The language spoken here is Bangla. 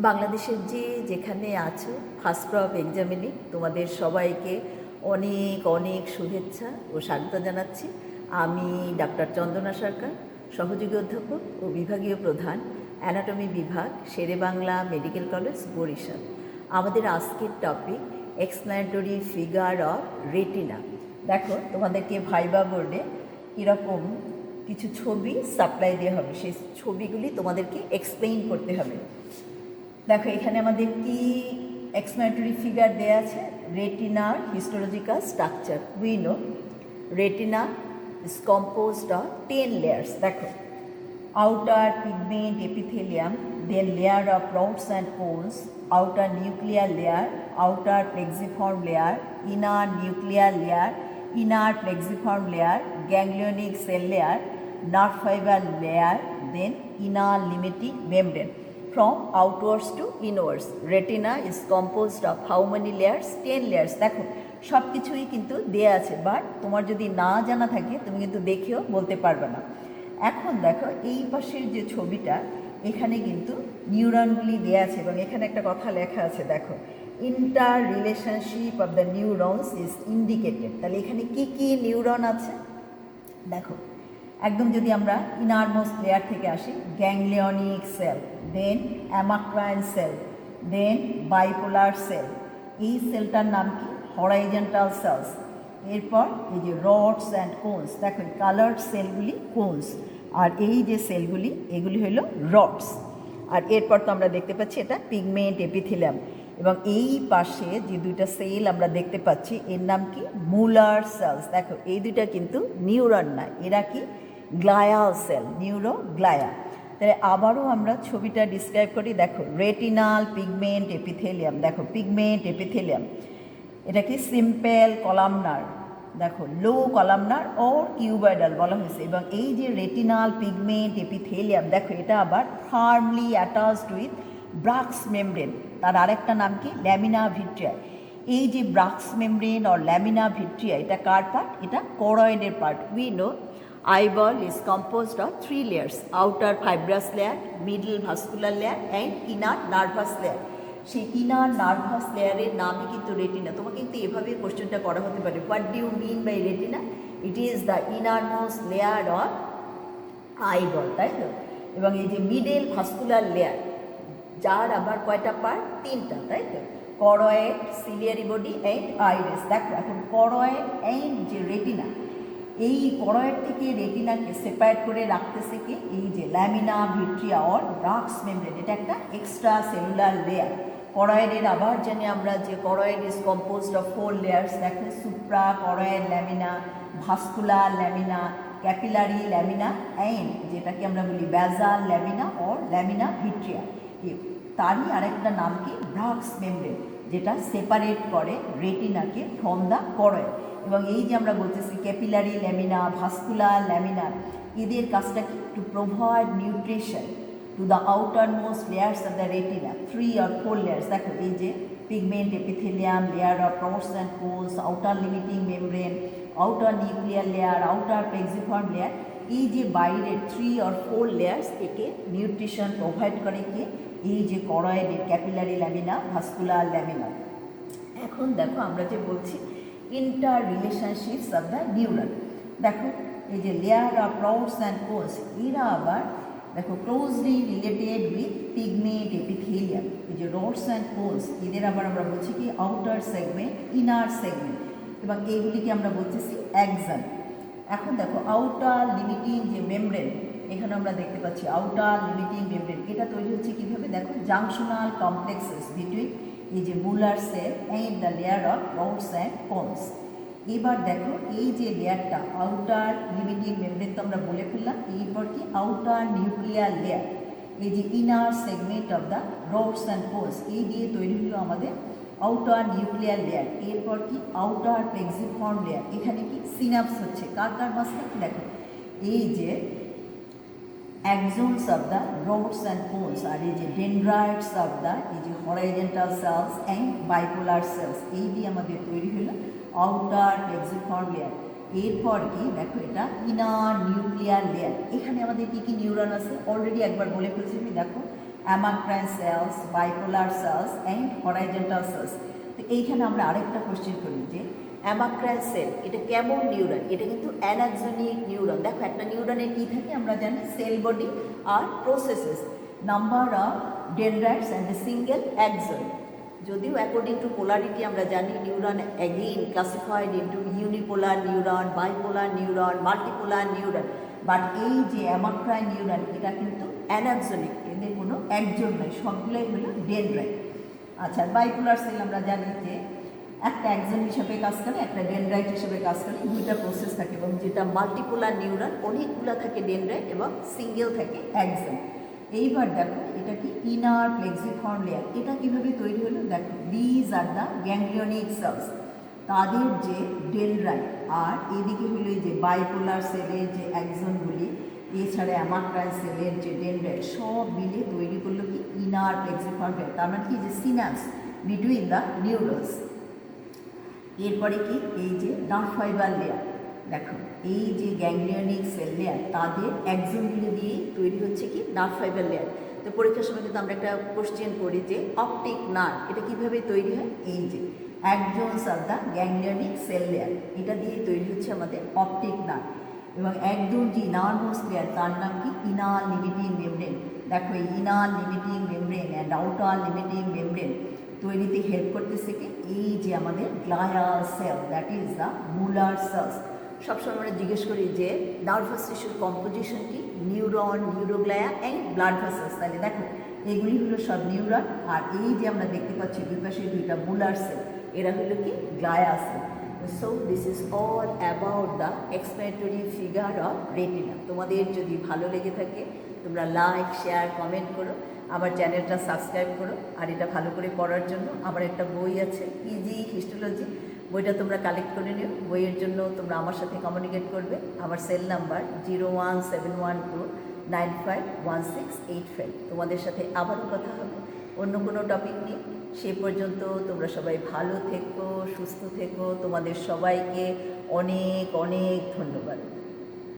বাংলাদেশের যেখানে আছো ফার্স্ট অফ এক্সামিনে তোমাদের সবাইকে অনেক অনেক শুভেচ্ছা ও স্বাগত জানাচ্ছি। আমি ডাক্তার চন্দনা সরকার, সহযোগী অধ্যাপক ও বিভাগীয় প্রধান, অ্যানাটমি বিভাগ, শেরেবাংলা মেডিকেল কলেজ, বরিশাল। আমাদের আজকের টপিক এক্সপ্ল্যানেটরি ফিগার অফ রেটিনা। দেখো, তোমাদেরকে ভাইবা বোর্ডে কীরকম কিছু ছবি সাপ্লাই দেওয়া হবে, সেই ছবিগুলি তোমাদেরকে এক্সপ্লেইন করতে হবে। দেখো, এখানে আমাদের কি এক্সপ্ল্যানেটরি ফিগার দেওয়া আছে। রেটিনার histological structure. We know retina is composed of 10 layers. দেখো, outer pigment epithelium, then layer of rods and cones, outer nuclear layer, outer plexiform layer, inner nuclear layer, inner plexiform layer, ganglionic cell layer, nerve fiber layer, then inner limiting membrane. From outwards to inwards, retina is composed of how many layers? 10 layers. দেখো, সব কিছুই কিন্তু দেয়া আছে, বাট তোমার যদি না জানা থাকে তুমি কিন্তু দেখেও বলতে পারবে না। এখন দেখো, এই পাশের যে ছবিটা, এখানে কিন্তু নিউরনগুলি দেয়া আছে এবং এখানে একটা কথা লেখা আছে। দেখো, inter relationship of the neurons is indicated. তাহলে এখানে কি কি নিউরন আছে দেখো। একদম যদি আমরা ইনারমোস্ট লেয়ার থেকে আসি, ganglionic cell, then amacrine cell, then bipolar cell. এই সেলটার নাম কি? Horizontal cells. এরপর এই যে রডস অ্যান্ড কোনস, দেখো কালার্ড সেলগুলি কোনস, আর এই যে সেলগুলি এগুলি হলো রডস। আর এরপর তো আমরা দেখতে পাচ্ছি এটা পিগমেন্ট এপিথেলিয়াম। এবং এই পাশে যে দুইটা সেল আমরা দেখতে পাচ্ছি, এর নাম কি? মুলার সেলস। দেখো, এই দুইটা কিন্তু নিউরন না, এরা কি? গ্লায়াল সেল, নিউরোগ্লায়া। তাহলে আবারও আমরা ছবিটা ডিসক্রাইব করি। দেখো, রেটিনাল পিগমেন্ট এপিথেলিয়াম। দেখো, পিগমেন্ট এপিথেলিয়াম এটা কি? সিম্পল কলামনার, দেখো লো কলামনার ওর কিউবয়েডাল বলা হয়েছে। এবং এই যে রেটিনাল পিগমেন্ট এপিথেলিয়াম, দেখো এটা আবার ফার্মলি অ্যাটাচড উইথ ব্রাক্স মেমব্রেন। তার আরেকটা নাম কি? ল্যামিনা ভিট্রিয়া। এই যে ব্রাক্স মেমব্রেন আর ল্যামিনা ভিট্রিয়া, এটা কার পার্ট? এটা করয়েডের part. We know eyeball is composed of 3 layers: outer fibrous layer, middle vascular layer and inner nervous layer. সেই ইনার নার্ভাস লেয়ারের নামই কিন্তু রেটিনা। তোমাকে কিন্তু এভাবে কোশ্চেনটা করা হতে পারে, what do you mean by retina? It is the innermost layer of eyeball, তাই তো? এবং এই যে মিডল ভাস্কুলার লেয়ার, যার আবার কয়টা পার্ট? 3টা, তাই তো? Choroid, ciliary body and iris. দেখো, এখন করয়েড অ্যান্ড যে রেটিনা, এই করয়েড থেকে রেটিনাকে সেপারেট করে রাখতেছে কি? এই যে ল্যামিনা ভিট্রিয়া অর ব্রাক্স মেমব্রেন। এটা একটা এক্সট্রা সেলুলার লেয়ার। করয়েডের আবার জানি আমরা যে choroid is composed of 4 layers. দেখো, supra choroid lamina, vascular lamina, capillary lamina and যেটাকে আমরা বলি basal lamina or lamina vitrea. তারই আরেকটা নাম কি? ব্রাক্স মেমব্রেন, যেটা সেপারেট করে রেটিনাকে ফ্রম দ্য করয়েড। এবং এই যে আমরা বলতেছি ক্যাপিলারি ল্যামিনা, ভাস্কুলার ল্যামিনা, এদের কাজটা কি? To provide nutrition to the outer most layers of the retina, 3 or 4 layers. দেখো, এই যে pigment epithelium, layer of rods and cones, outer limiting membrane, outer nuclear layer, outer plexiform layer, এই যে বাইরের 3 or 4 লেয়ার্স থেকে নিউট্রিশন প্রোভাইড করে কে? এই যে করয়েডের ক্যাপিলারি ল্যামিনা, ভাস্কুলার ল্যামিনা। এখন দেখো, আমরা যে বলছি interrelationships of the neuron. দেখো, এই যে layer of rods and cones, এরা আবার দেখো closely related with pigment epithelium. এই যে rods and cones, এদের আবার আমরা বলছি কি? আউটার সেগমেন্ট, ইনার সেগমেন্ট, এবং এইগুলিকে আমরা বলতেছি অ্যাক্সন। এখন দেখো, আউটার লিমিটিং যে মেমব্রেন, এখানে আমরা দেখতে পাচ্ছি আউটার লিমিটিং মেমব্রেন। এটা তৈরি হচ্ছে কীভাবে? দেখো, জাংশনাল কমপ্লেক্সেস বিটুইন এই যে Muller cell and the layer of rods and cones। এবার দেখো, এই যে লেয়ারটা আউটার লিমিটিং মেমব্রেন তো আমরা বলে ফেললাম। এরপর কি? আউটার নিউক্লিয়ার লেয়ার, এই যে inner segment of the rods and cones, এই দিয়ে তৈরি হলো আমাদের আউটার নিউক্লিয়ার লেয়ার। এরপর কি? Outer plexiform layer. এখানে কি? সিনাপস হচ্ছে কার কার মাঝখানে? দেখো, এই যে axons of the rods and cones, আর এই যে dendrites of the এই যে horizontal cells and bipolar cells, এই দিয়ে আমাদের তৈরি হলো আউটার প্লেক্সিফর্ম লেয়ার। এরপর কি? দেখো, এটা ইনার নিউক্লিয়ার লেয়ার। এখানে আমাদের কী কী নিউরন আছে অলরেডি একবার বলে ফেলছি আমি। দেখো, amacrine cells, bipolar cells and horizontal cells। তো এইখানে আমরা আরেকটা কোশ্চেন করি যে অ্যামাক্রাইন সেল এটা কেমন নিউরন? এটা কিন্তু অ্যানাক্সনিক নিউরন। দেখো একটা নিউরনের কী থাকে আমরা জানি, সেল বডি আর processes, number of dendrites and a single axon. যদিও অ্যাকর্ডিং টু পোলারিটি আমরা জানি neuron again classified into unipolar neuron, bipolar neuron, multipolar neuron, but এই যে অ্যামাক্রাইন নিউরন এটা কিন্তু অ্যানাক্সনিক, এদের কোনো একজন নয়, সবগুলোই হলো ডেনড্রাইট। আচ্ছা, বাইপোলার সেল আমরা জানি যে একটা একজন হিসেবে কাজ করে, একটা ডেনড্রাইট হিসেবে কাজ করে, দুইটা প্রসেস থাকে, এবং যেটা মাল্টিপোলার নিউরন অনেকগুলো থাকে ডেনড্রাইট এবং সিঙ্গেল থাকে একজন। এইবার দেখো এটা কি ইনার প্লেক্সিফর্ম লেয়ার, এটা কিভাবে তৈরি হলো? দেখো দিজ আর দ্য গ্যাংলিয়নিক সেলস, তাদের যে ডেনড্রাইট আর এদিকে হলো যে বাইপোলার সেলের যে একজনগুলি, এছাড়া অ্যামাক্রাইন সেলের যে ডেনড্রাইট, সব মিলে তৈরি করলো কি ইনার প্লেক্সিফর্ম লেয়ার, তার মানে কি যে সিনাপস বিটুইন দ্য নিউরনস। এরপরে কি এই যে নার্ভ ফাইবার লেয়ার, দেখো এই যে গ্যাংলিয়নিক সেল লেয়ার তাদের একজনগুলি দিয়ে তৈরি হচ্ছে কি নার্ভ ফাইবার লেয়ার। তো পরীক্ষার সময় কিন্তু আমরা একটা কোশ্চেন করি যে অপটিক নার্ভ এটা কীভাবে তৈরি হয়? এই যে একজনস অফ দ্য গ্যাংলিয়নিক সেল লেয়ার, এটা দিয়ে তৈরি হচ্ছে আমাদের অপটিক নার্ভ। এবং একদম যে নার্ভাস লেয়ার তার নাম কি ইনার লিমিটিং মেমব্রেন। দেখো এই inner limiting membrane and outer limiting membrane তৈরিতে হেল্প করতেছে কি এই যে আমাদের glial cell, that is the Muller cells. সবসময় আমরা জিজ্ঞেস করি যে নার্ভাস টিস্যুর কম্পোজিশন কি? Neuron, neuroglia and blood vessels. তাহলে দেখো এগুলি হলো সব নিউরন, আর এই যে আমরা দেখতে পাচ্ছি দুই পাশে দুইটা মুলার সেল, এরা হলো কি glia cell. So this is all about the explanatory figure of retina. তোমাদের যদি ভালো লেগে থাকে তোমরা লাইক, শেয়ার, কমেন্ট করো, আমার চ্যানেলটা সাবস্ক্রাইব করো। আর এটা ভালো করে পড়ার জন্য আমার একটা বই আছে ইজি হিস্টোলজি, বইটা তোমরা কালেক্ট করে নিও। বইয়ের জন্য তোমরা আমার সাথে কমিউনিকেট করবে। আমার সেল নাম্বার 01712951685। তোমাদের সাথে আবারও কথা হবে অন্য কোনো টপিক নিয়ে। সে পর্যন্ত তোমরা সবাই ভালো থেকো, সুস্থ থেকো। তোমাদের সবাইকে অনেক অনেক ধন্যবাদ।